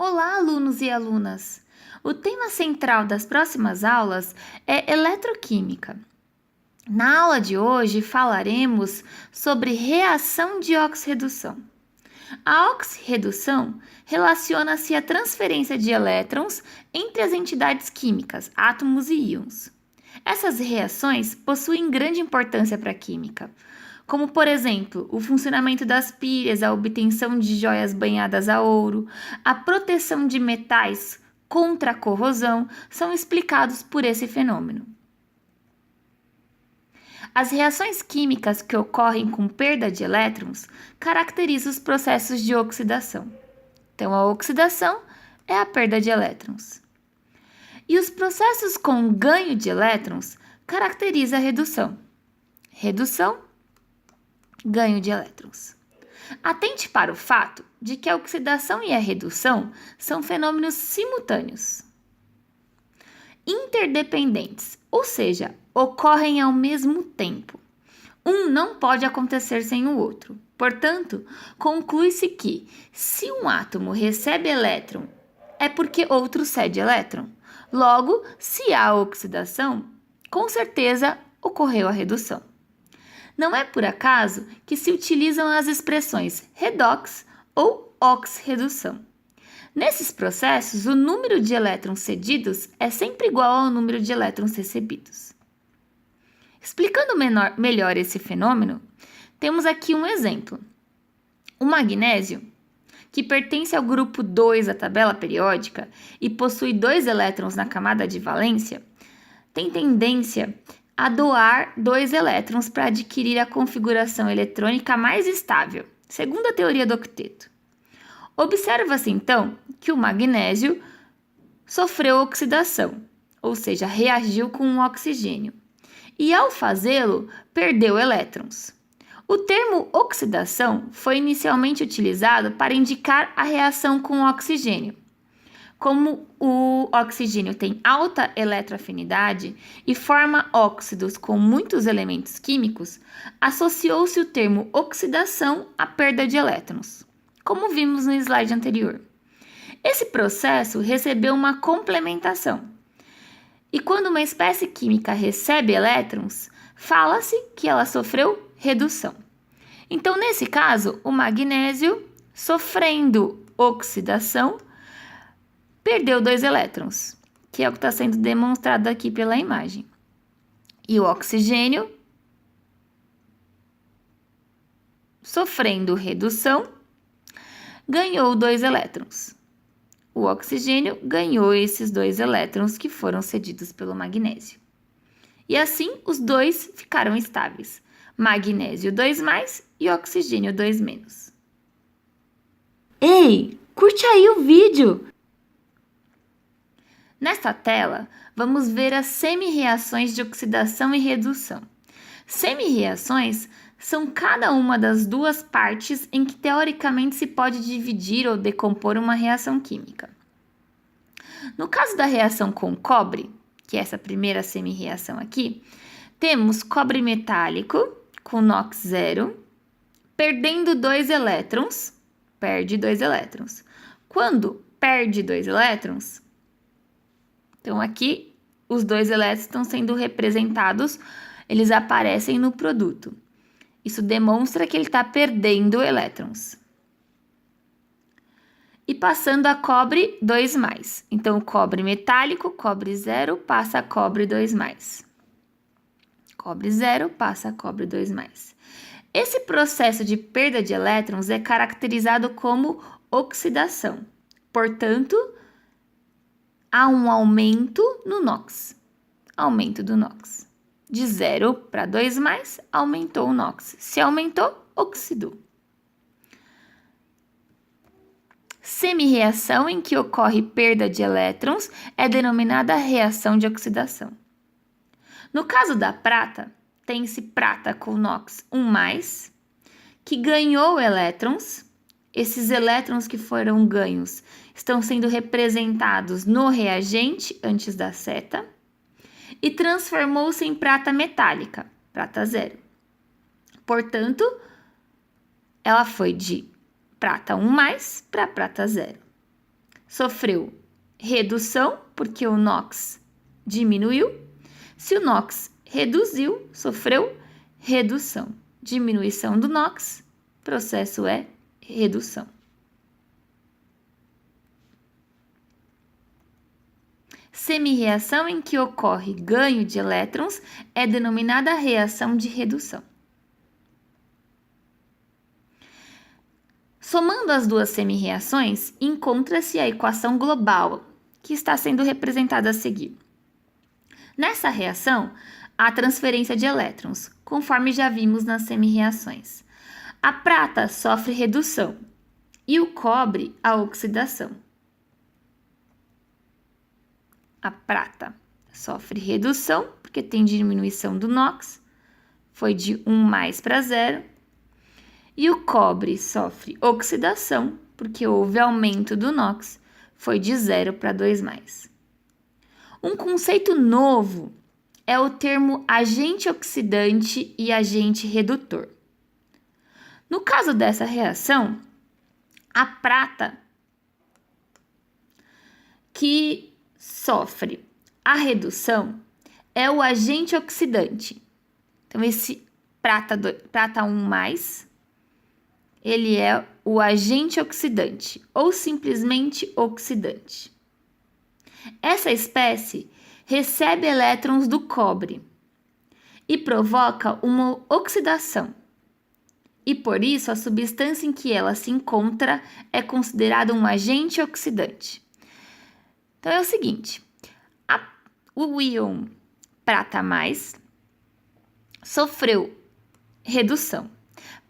Olá, alunos e alunas! O tema central das próximas aulas é eletroquímica. Na aula de hoje falaremos sobre reação de oxirredução. A oxirredução relaciona-se à transferência de elétrons entre as entidades químicas, átomos e íons. Essas reações possuem grande importância para a química, como, por exemplo, o funcionamento das pilhas, a obtenção de joias banhadas a ouro, a proteção de metais contra a corrosão, são explicados por esse fenômeno. As reações químicas que ocorrem com perda de elétrons caracterizam os processos de oxidação. Então, a oxidação é a perda de elétrons. E os processos com ganho de elétrons caracterizam a redução. Redução, ganho de elétrons. Atente para o fato de que a oxidação e a redução são fenômenos simultâneos, interdependentes, ou seja, ocorrem ao mesmo tempo. Um não pode acontecer sem o outro. Portanto, conclui-se que, se um átomo recebe elétron, é porque outro cede elétron. Logo, se há oxidação, com certeza ocorreu a redução. Não é por acaso que se utilizam as expressões redox ou oxirredução. Nesses processos, o número de elétrons cedidos é sempre igual ao número de elétrons recebidos. Explicando melhor esse fenômeno, temos aqui um exemplo. O magnésio, que pertence ao grupo 2 da tabela periódica e possui 2 elétrons na camada de valência, tem tendência a doar 2 elétrons para adquirir a configuração eletrônica mais estável, segundo a teoria do octeto. Observa-se então que o magnésio sofreu oxidação, ou seja, reagiu com o oxigênio, e ao fazê-lo, perdeu elétrons. O termo oxidação foi inicialmente utilizado para indicar a reação com o oxigênio. Como o oxigênio tem alta eletroafinidade e forma óxidos com muitos elementos químicos, associou-se o termo oxidação à perda de elétrons, como vimos no slide anterior. Esse processo recebeu uma complementação. E quando uma espécie química recebe elétrons, fala-se que ela sofreu redução. Então, nesse caso, o magnésio, sofrendo oxidação, perdeu 2 elétrons, que é o que está sendo demonstrado aqui pela imagem. E o oxigênio, sofrendo redução, ganhou 2 elétrons. O oxigênio ganhou esses 2 elétrons que foram cedidos pelo magnésio. E assim, os dois ficaram estáveis. Magnésio 2+, e oxigênio 2-. Ei, curte aí o vídeo! Nesta tela, vamos ver as semi-reações de oxidação e redução. Semi-reações são cada uma das duas partes em que teoricamente se pode dividir ou decompor uma reação química. No caso da reação com cobre, que é essa primeira semi-reação aqui, temos cobre metálico com NOx 0, perdendo 2 elétrons, perde 2 elétrons. Quando perde 2 elétrons, então aqui os 2 elétrons estão sendo representados, eles aparecem no produto. Isso demonstra que ele está perdendo elétrons. E passando a cobre 2+. Então, o cobre metálico, cobre 0, passa a cobre 2+. Cobre 0, passa a cobre 2+. Esse processo de perda de elétrons é caracterizado como oxidação. Portanto, há um aumento no NOx. Aumento do NOx. De 0 para 2+, aumentou o NOx. Se aumentou, oxidou. Semi-reação em que ocorre perda de elétrons é denominada reação de oxidação. No caso da prata, tem-se prata com NOx 1+, que ganhou elétrons. Esses elétrons que foram ganhos estão sendo representados no reagente antes da seta e transformou-se em prata metálica, prata 0. Portanto, ela foi de prata 1+ para prata 0. sofreu redução, porque o NOx diminuiu. Se o NOx reduziu, sofreu redução. Diminuição do NOx, processo é redução. Semi-reação em que ocorre ganho de elétrons é denominada reação de redução. Somando as duas semi-reações, encontra-se a equação global, que está sendo representada a seguir. Nessa reação, há transferência de elétrons, conforme já vimos nas semi-reações. A prata sofre redução e o cobre a oxidação. A prata sofre redução, porque tem diminuição do NOx, foi de 1 para 0. E o cobre sofre oxidação, porque houve aumento do NOx, foi de 0 para 2 Um conceito novo é o termo agente oxidante e agente redutor. No caso dessa reação, a prata que sofre a redução é o agente oxidante. Então, esse prata 1+, ele é o agente oxidante ou simplesmente oxidante. Essa espécie recebe elétrons do cobre e provoca uma oxidação. E por isso a substância em que ela se encontra é considerada um agente oxidante. Então é o seguinte, o íon prata+ sofreu redução.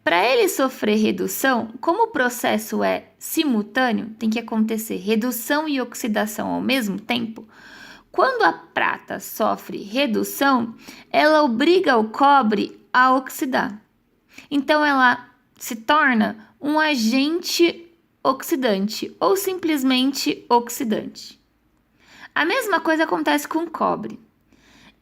Para ele sofrer redução, como o processo é simultâneo, tem que acontecer redução e oxidação ao mesmo tempo. Quando a prata sofre redução, ela obriga o cobre a oxidar. Então, ela se torna um agente oxidante ou simplesmente oxidante. A mesma coisa acontece com o cobre.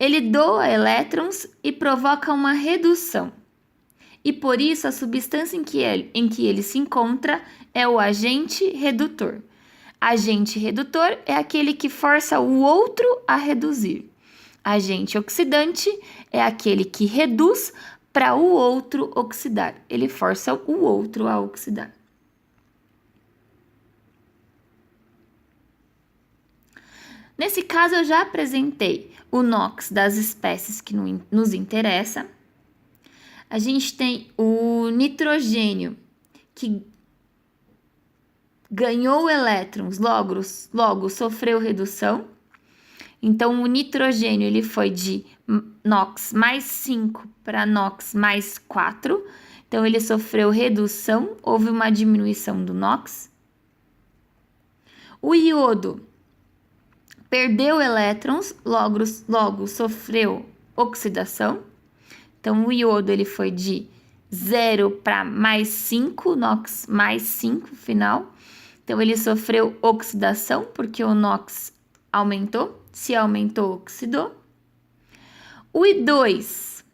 Ele doa elétrons e provoca uma redução. E por isso a substância em que ele se encontra é o agente redutor. Agente redutor é aquele que força o outro a reduzir. Agente oxidante é aquele que reduz para o outro oxidar. Ele força o outro a oxidar. Nesse caso, eu já apresentei o NOx das espécies que nos interessa. A gente tem o nitrogênio, que ganhou elétrons, logo sofreu redução. Então, o nitrogênio ele foi de NOx +5 para NOx +4. Então, ele sofreu redução, houve uma diminuição do NOx. O iodo perdeu elétrons, logo sofreu oxidação. Então, o iodo ele foi de 0 para +5, NOx +5 final. Então, ele sofreu oxidação, porque o NOx aumentou. Se aumentou, oxidou. O I2,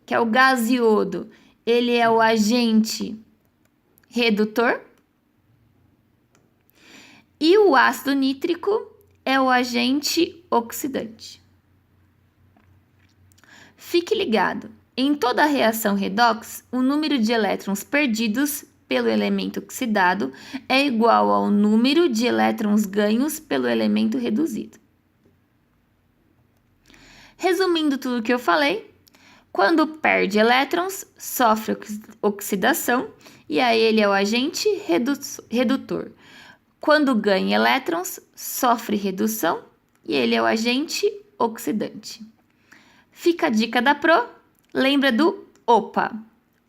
que é o gás iodo, ele é o agente redutor. E o ácido nítrico é o agente oxidante. Fique ligado. Em toda reação redox, o número de elétrons perdidos pelo elemento oxidado é igual ao número de elétrons ganhos pelo elemento reduzido. Resumindo tudo o que eu falei, quando perde elétrons, sofre oxidação e aí ele é o agente redutor. Quando ganha elétrons, sofre redução e ele é o agente oxidante. Fica a dica da Pro. Lembra do OPA.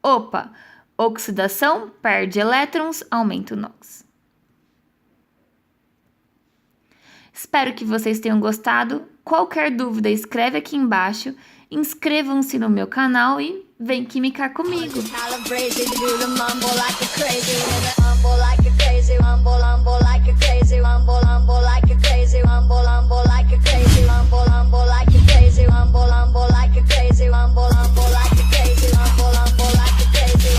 OPA, oxidação, perde elétrons, aumenta o NOx. Espero que vocês tenham gostado. Qualquer dúvida, escreve aqui embaixo. Inscrevam-se no meu canal e vem química comigo.